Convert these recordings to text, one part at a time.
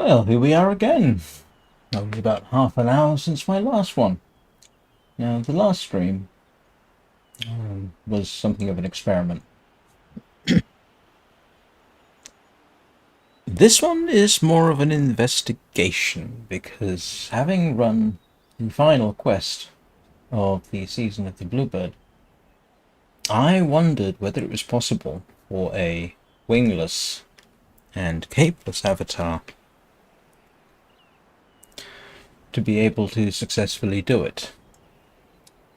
Well, here we are again. Only about half an hour since my last one. Now, the last stream was something of an experiment. This one is more of an investigation, because having run the final quest of the season of the Bluebird, I wondered whether it was possible for a Wingless and Capeless avatar to be able to successfully do it.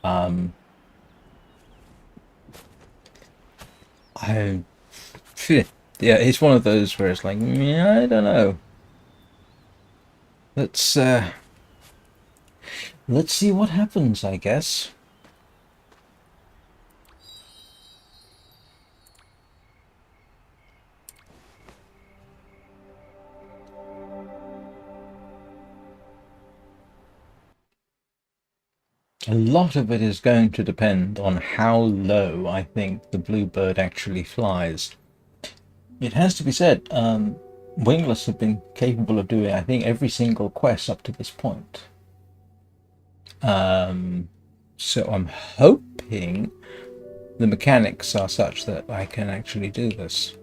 I yeah, it's one of those where it's like, yeah, I don't know. Let's see what happens, I guess. A lot of it is going to depend on how low I think the Bluebird actually flies. It has to be said, Wingless have been capable of doing, I think, every single quest up to this point. So I'm hoping the mechanics are such that I can actually do this.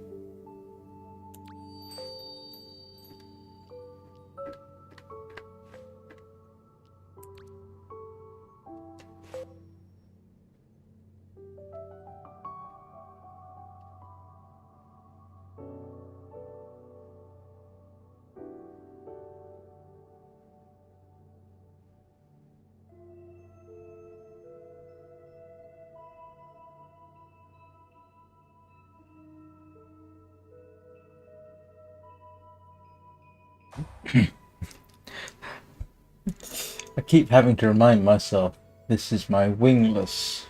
I keep having to remind myself, this is my wingless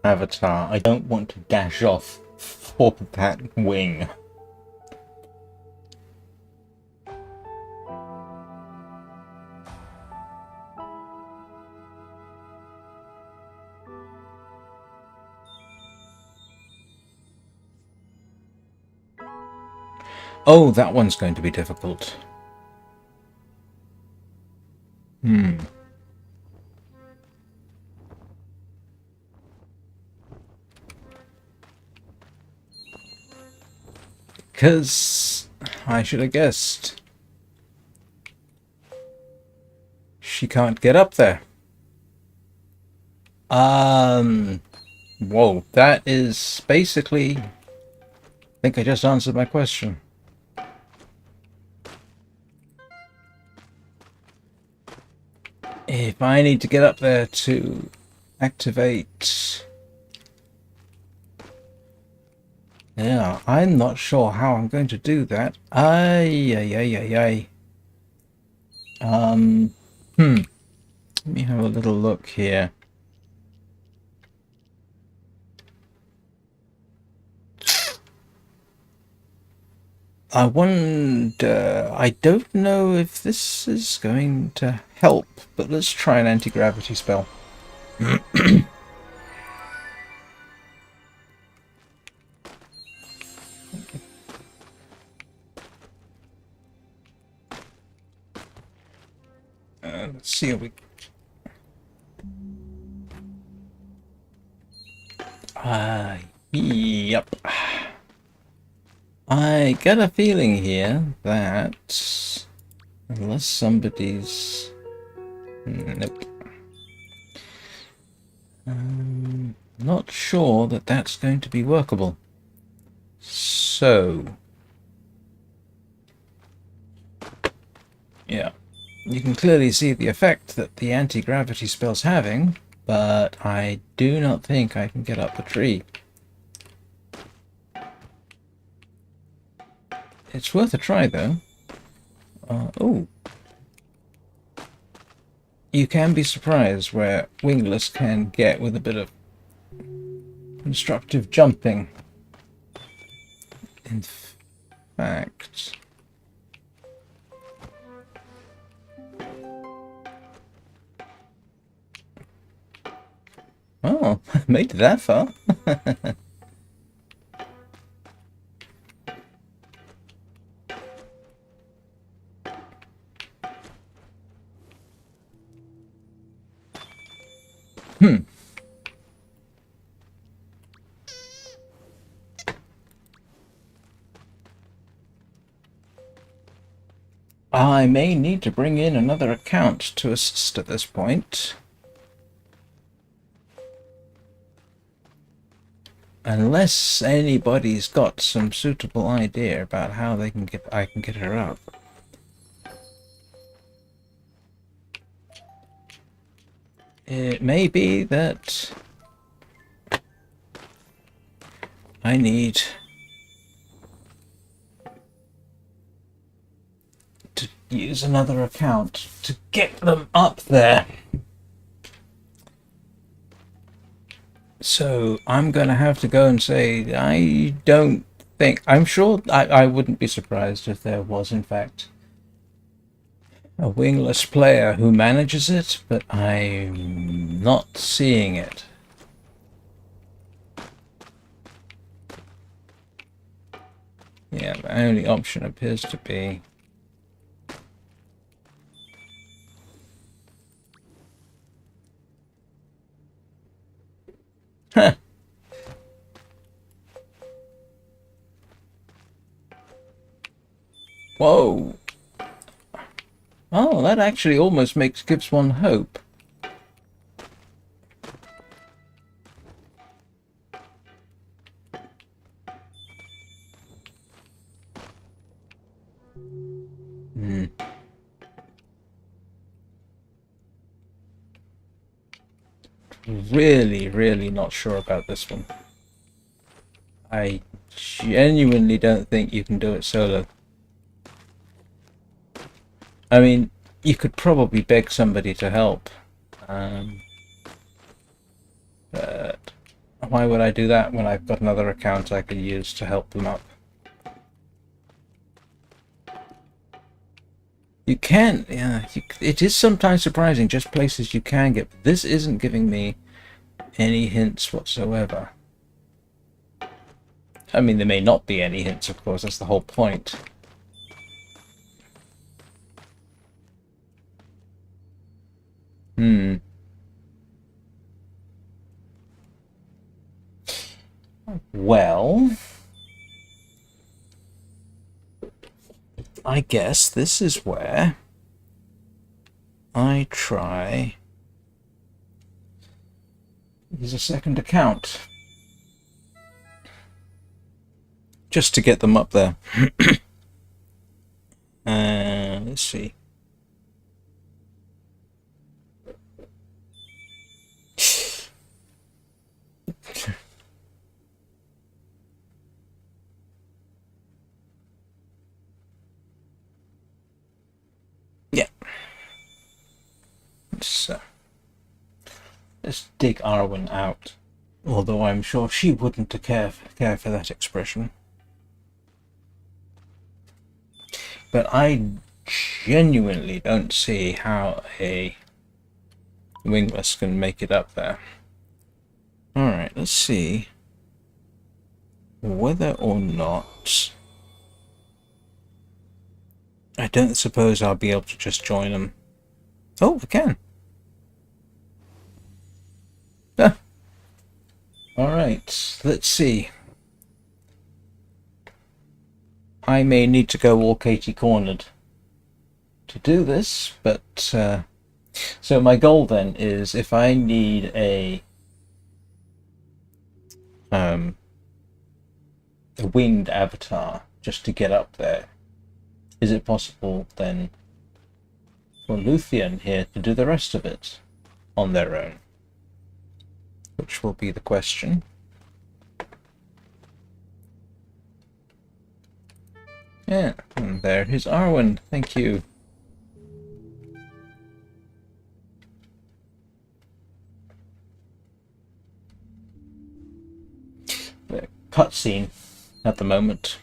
avatar. I don't want to dash off for that wing. Oh, that one's going to be difficult. Because I should have guessed. She can't get up there. Whoa, that is basically... I think I just answered my question. If I need to get up there to activate... Yeah, I'm not sure how I'm going to do that. Ay. Let me have a little look here. I wonder... I don't know if this is going to help, but let's try an anti-gravity spell. Let's see how we... Yep. I get a feeling here that unless somebody's... Nope. Not sure that that's going to be workable. So... yeah. You can clearly see the effect that the anti-gravity spell's having, but I do not think I can get up the tree. It's worth a try, though. Oh. You can be surprised where Wingless can get with a bit of constructive jumping. In fact... oh, made it that far. I may need to bring in another account to assist at this point. Unless anybody's got some suitable idea about how I can get her up. It may be that I need to use another account to get them up there. So I'm going to have to go and say, I don't think, I'm sure, I wouldn't be surprised if there was, in fact, a wingless player who manages it, but I'm not seeing it. Yeah, the only option appears to be Whoa. Oh, that actually almost gives one hope. Really not sure about this one. I genuinely don't think you can do it solo. I mean, you could probably beg somebody to help. But why would I do that when I've got another account I could use to help them up? You can, yeah, it is sometimes surprising just places you can get. This isn't giving me any hints whatsoever. I mean, there may not be any hints, of course, that's the whole point. Well, I guess this is where I try use a second account just to get them up there. Let's see. Yeah. Let's dig Arwen out. Although I'm sure she wouldn't care for that expression. But I genuinely don't see how a Wingless can make it up there. Alright, let's see whether or not... I don't suppose I'll be able to just join them. Oh, I can. Ah. Alright, let's see. I may need to go all Katie cornered to do this, but so my goal then is if I need a winged avatar just to get up there, is it possible then for Luthien here to do the rest of it on their own? Which will be the question. Yeah, and there is Arwen. Thank you. The cutscene at the moment.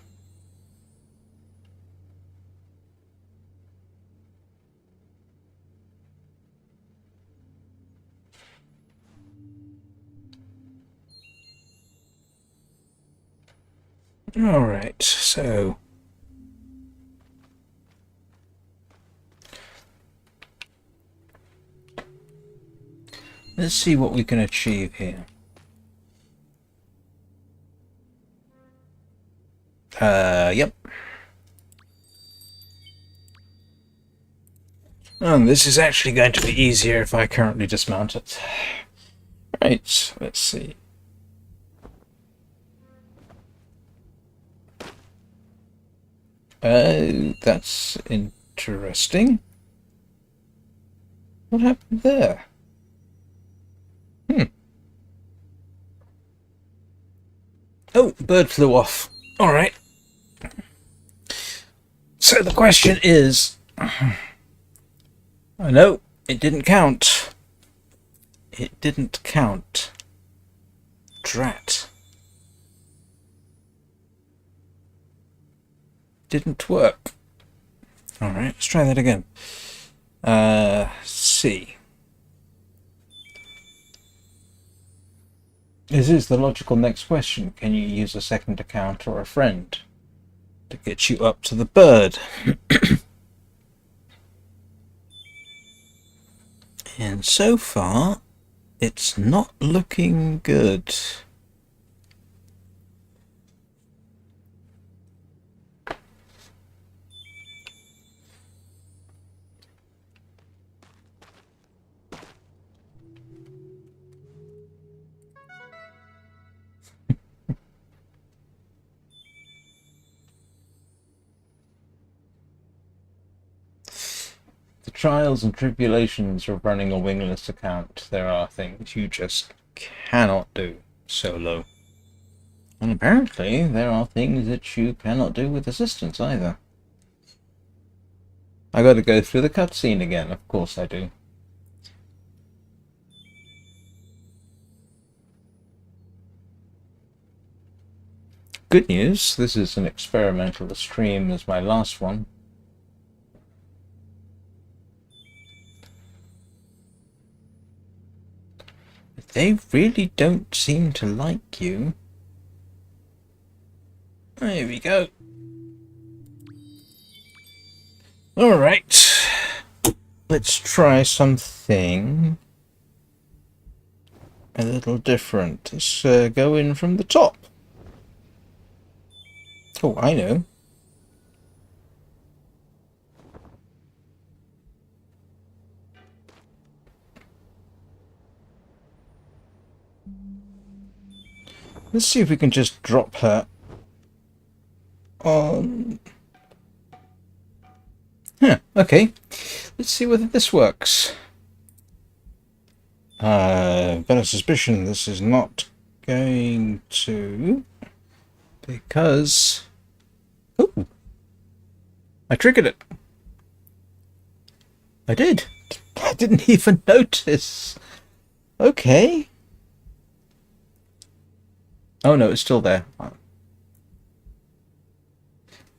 Alright, so Let's see what we can achieve here. Yep. This is actually going to be easier if I currently dismount it. Right, let's see. That's interesting. What happened there? Oh, bird flew off. Alright. So the question is... I know, it didn't count. It didn't count. Drat. Didn't work. Alright, let's try that again. C. This is the logical next question. Can you use a second account or a friend to get you up to the bird? And so far, it's not looking good. The trials and tribulations of running a wingless account. There are things you just cannot do solo. And apparently there are things that you cannot do with assistance either. I gotta go through the cutscene again, of course I do. Good news, this is an experimental stream as my last one. They really don't seem to like you. There we go. Alright. Let's try something a little different. Let's go in from the top. Oh, I know. Let's see if we can just drop her on... Huh, okay. Let's see whether this works. Got a suspicion this is not going to... Because... Oh! I triggered it. I did. I didn't even notice. Okay. Oh no, it's still there.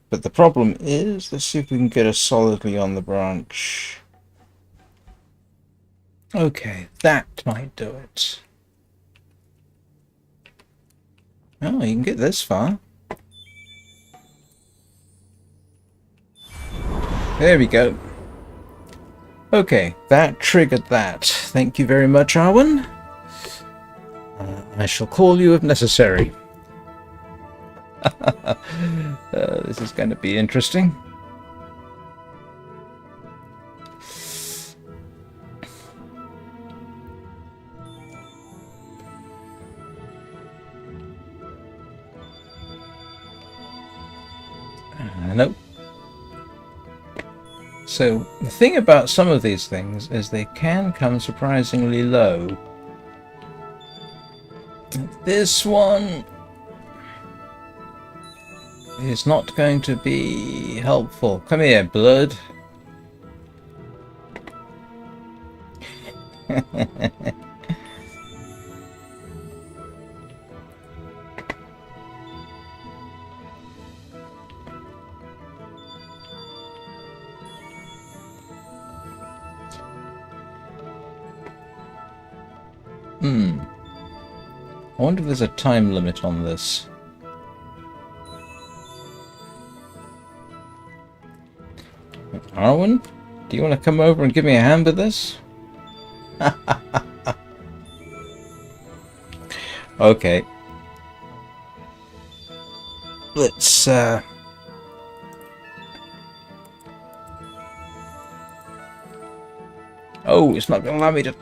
But the problem is, let's see if we can get her solidly on the branch. Okay, that might do it. Oh, you can get this far. There we go. Okay, that triggered that. Thank you very much, Arwen. I shall call you if necessary. This is going to be interesting. Nope. So, the thing about some of these things is they can come surprisingly low. This one is not going to be helpful. Come here, blood. I wonder if there's a time limit on this. Arwen, do you want to come over and give me a hand with this? Okay. Let's, Oh, it's not going to allow me to...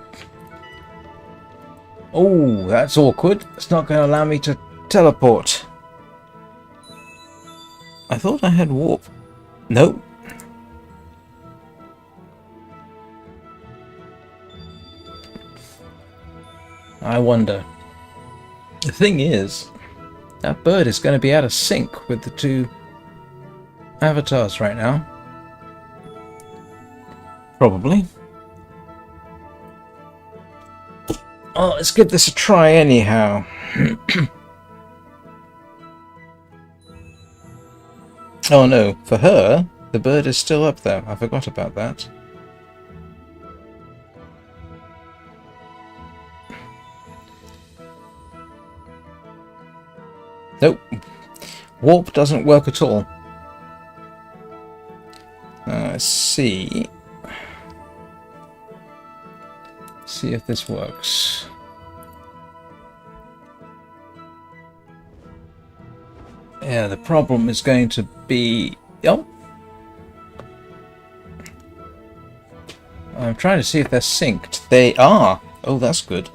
Oh, that's awkward. It's not going to allow me to teleport. I thought I had warp. Nope. I wonder. The thing is, that bird is going to be out of sync with the two avatars right now. Probably. Oh, let's give this a try anyhow. Oh no, for her, the bird is still up there. I forgot about that. Nope. Warp doesn't work at all. Let's see. See if this works. Yeah, the problem is going to be... Oh! I'm trying to see if they're synced. They are! Oh, that's good.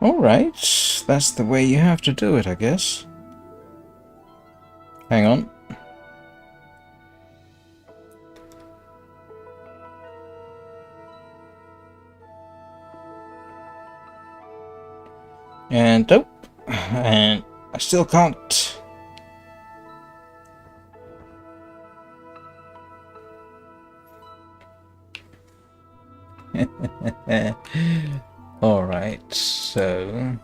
Alright, that's the way you have to do it, I guess. Hang on. And nope. And I still can't. Alright, so...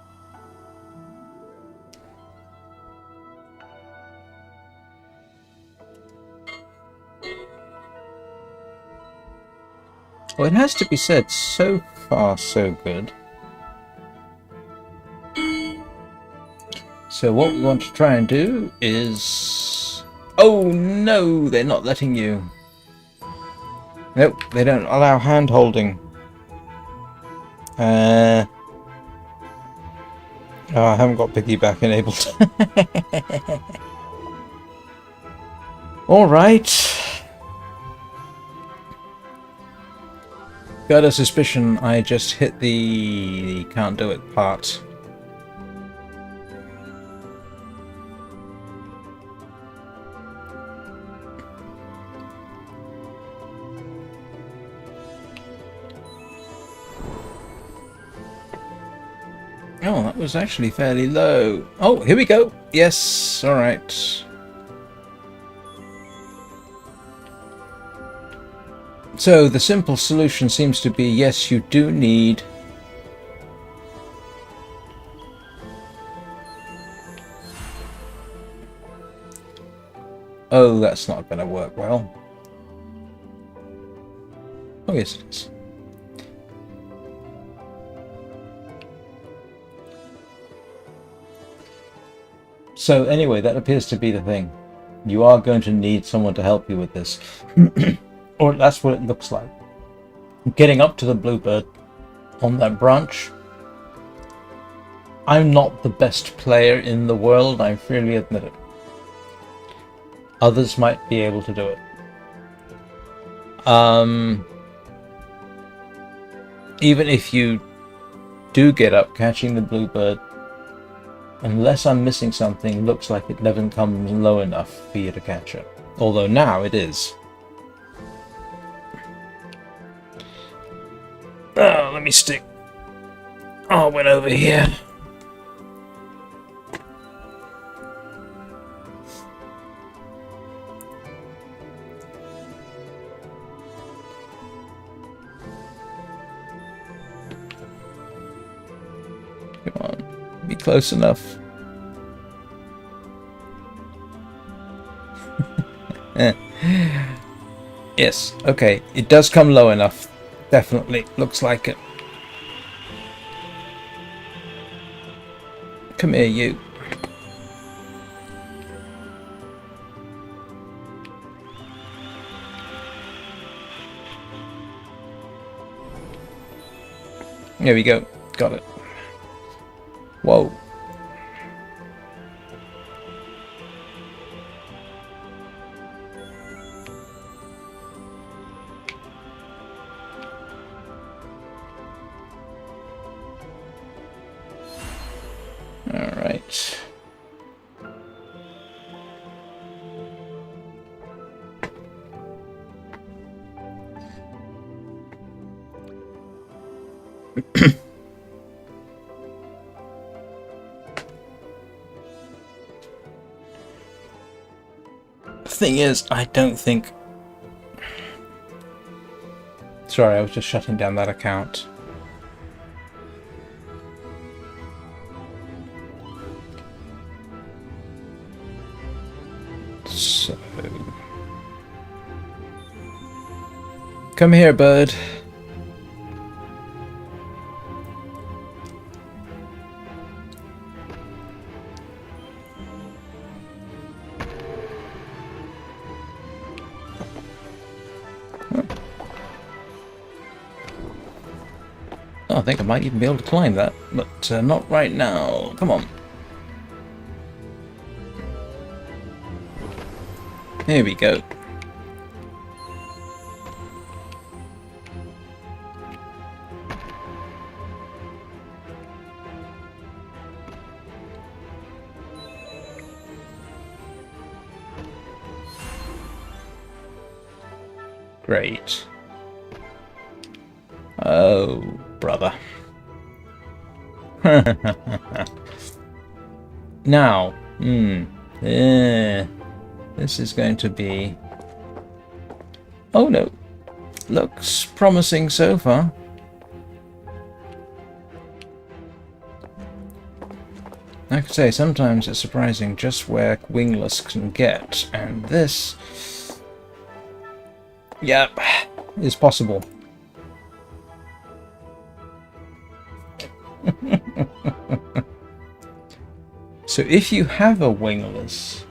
Well, it has to be said, so far so good. So what we want to try and do is... Oh no, they're not letting you. Nope, they don't allow hand holding. Oh, I haven't got piggyback enabled. Alright. Got a suspicion I just hit the can't do it part. Oh, that was actually fairly low. Oh, here we go. Yes, alright. So the simple solution seems to be, yes, you do need... Oh, that's not going to work well. Oh, yes, it is. So anyway, that appears to be the thing. You are going to need someone to help you with this. Or that's what it looks like. Getting up to the bluebird on that branch. I'm not the best player in the world, I freely admit it. Others might be able to do it. Even if you do get up, catching the bluebird, unless I'm missing something, looks like it never comes low enough for you to catch it. Although now it is. Oh, let me stick Arwen over here. Come on, be close enough. Yes, okay, it does come low enough. Definitely looks like it. Come here, you. There we go. Got it. Whoa. All right. Thing is, I don't think... Sorry, I was just shutting down that account. So... Come here, bird. Oh, I think I might even be able to climb that, but not right now. Come on. Here we go. Great. Oh, brother. Now, this is going to be... Oh no, looks promising so far. Like I say, sometimes it's surprising just where Wingless can get, and this... Yep, is possible. So if you have a Wingless,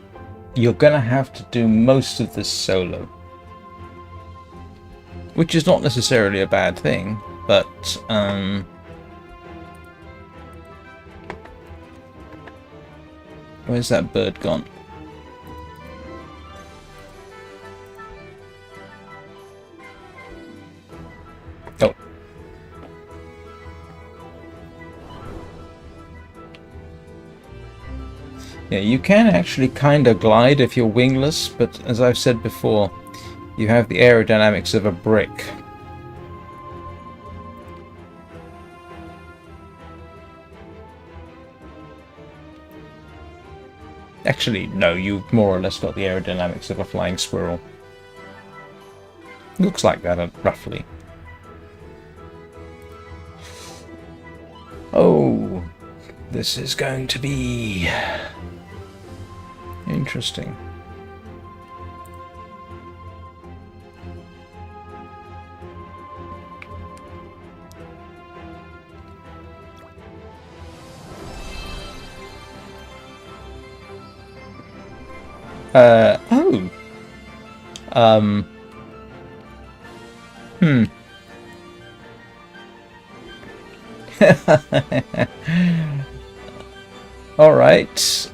you're gonna have to do most of this solo. Which is not necessarily a bad thing, but where's that bird gone? Oh. Yeah, you can actually kind of glide if you're wingless, but as I've said before, you have the aerodynamics of a brick. Actually, no, you've more or less got the aerodynamics of a flying squirrel. Looks like that, roughly. Oh, this is going to be interesting. Oh. All right.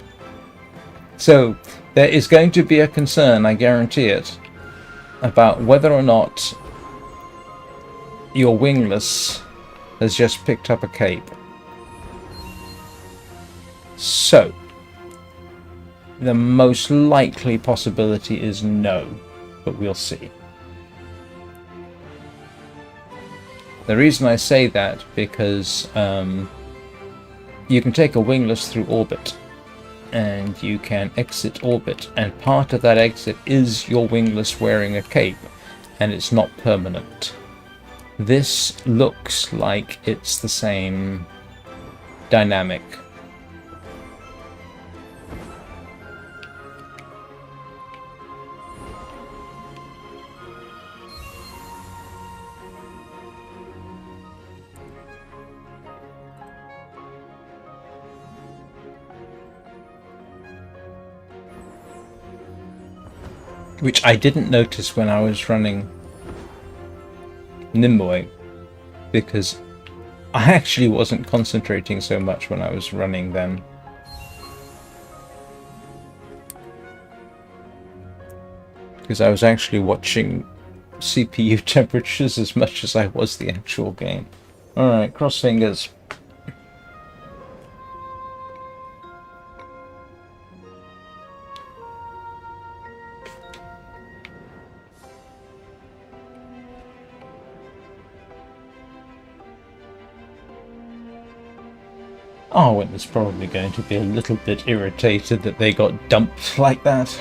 So there is going to be a concern, I guarantee it, about whether or not your wingless has just picked up a cape. So the most likely possibility is no, but we'll see. The reason I say that because you can take a wingless through orbit and you can exit orbit, and part of that exit is your wingless wearing a cape, and it's not permanent. This looks like it's the same dynamic. which I didn't notice when I was running Nimue, because I actually wasn't concentrating so much when I was running them. Because I was actually watching CPU temperatures as much as I was the actual game. Alright, cross fingers. Arwen is probably going to be a little bit irritated that they got dumped like that.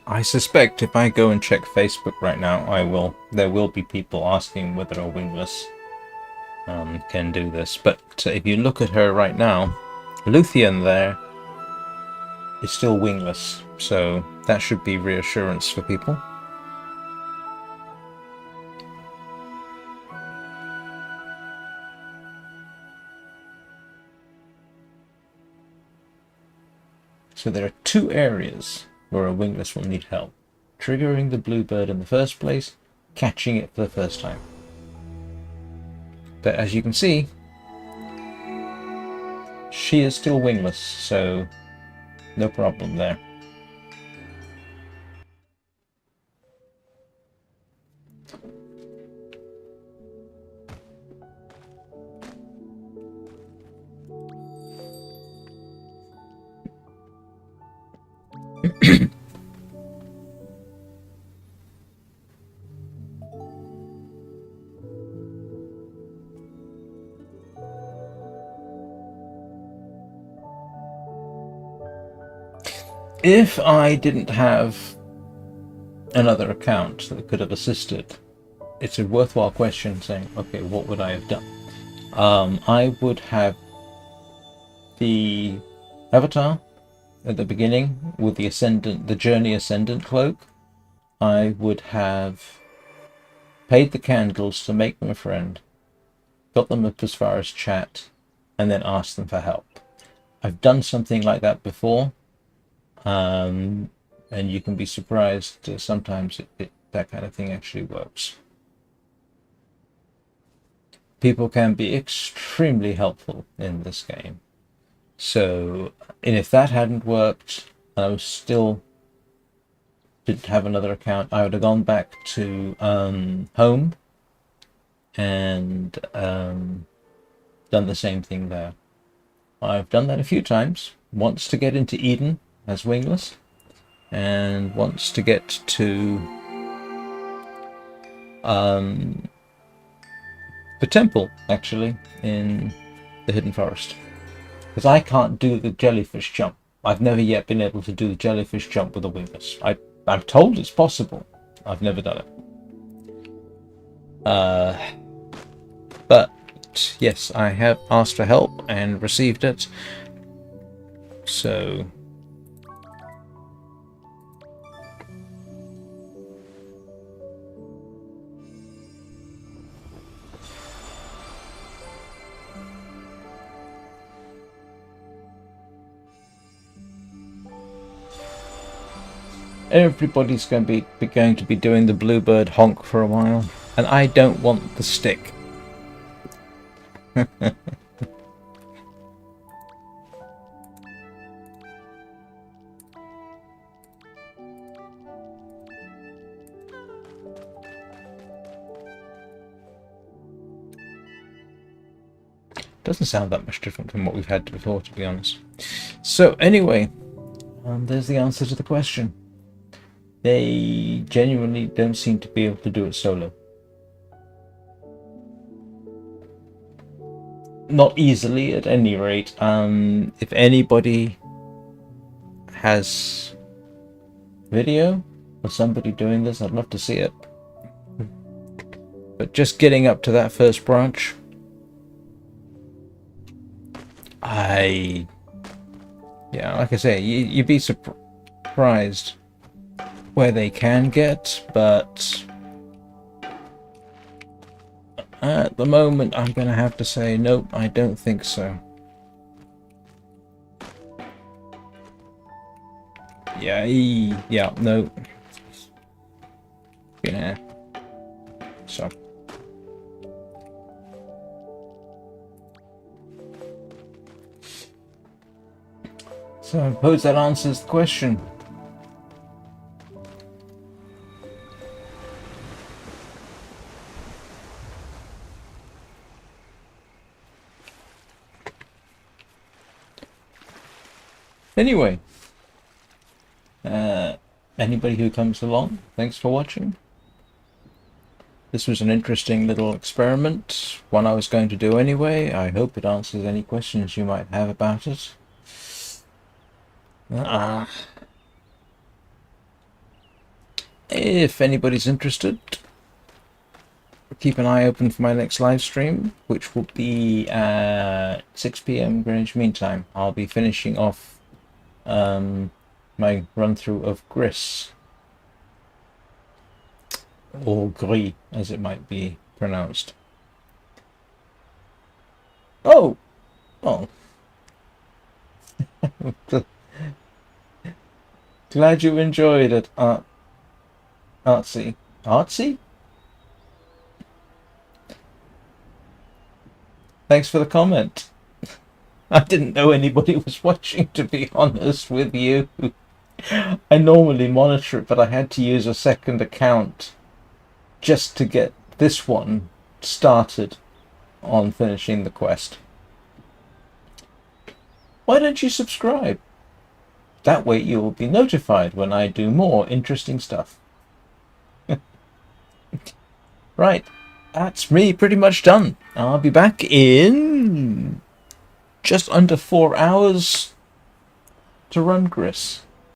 I suspect if I go and check Facebook right now, there will be people asking whether a Wingless can do this. But if you look at her right now, Luthien there is still wingless, so that should be reassurance for people. So there are two areas where a wingless will need help: triggering the bluebird in the first place, catching it for the first time. But as you can see, she is still wingless, so no problem there. If I didn't have another account that could have assisted, it's a worthwhile question saying, okay, what would I have done? I would have the avatar at the beginning with the journey ascendant cloak. I would have paid the candles to make them a friend, got them up as far as chat, and then asked them for help. I've done something like that before. And you can be surprised sometimes that kind of thing actually works. People can be extremely helpful in this game. So, and if that hadn't worked, and I was still didn't have another account, I would have gone back to home and done the same thing there. I've done that a few times. Once to get into Eden as wingless, and wants to get to the temple, actually, in the Hidden Forest. Because I can't do the jellyfish jump. I've never yet been able to do the jellyfish jump with a wingless. I'm told it's possible. I've never done it. But yes, I have asked for help and received it. So everybody's going to be doing the bluebird honk for a while, and I don't want the stick. Doesn't sound that much different from what we've had before, to be honest. So anyway, there's the answer to the question. They genuinely don't seem to be able to do it solo. Not easily, at any rate. If anybody has video of somebody doing this, I'd love to see it. But just getting up to that first branch, yeah, like I say, you'd be surprised where they can get, but at the moment I'm gonna have to say nope, I don't think so. Yeah, no. Yeah. So I suppose that answers the question. Anyway, anybody who comes along, thanks for watching. This was an interesting little experiment, one I was going to do anyway. I hope it answers any questions you might have about it. If anybody's interested, keep an eye open for my next live stream, which will be at 6 PM Greenwich Mean Time. I'll be finishing off my run-through of Gris, or Gris, as it might be pronounced. Oh! Glad you enjoyed it, Artsy. Artsy? Thanks for the comment. I didn't know anybody was watching, to be honest with you. I normally monitor it, but I had to use a second account just to get this one started on finishing the quest. Why don't you subscribe? That way you will be notified when I do more interesting stuff. Right, that's me pretty much done. I'll be back in just under 4 hours to run Gris.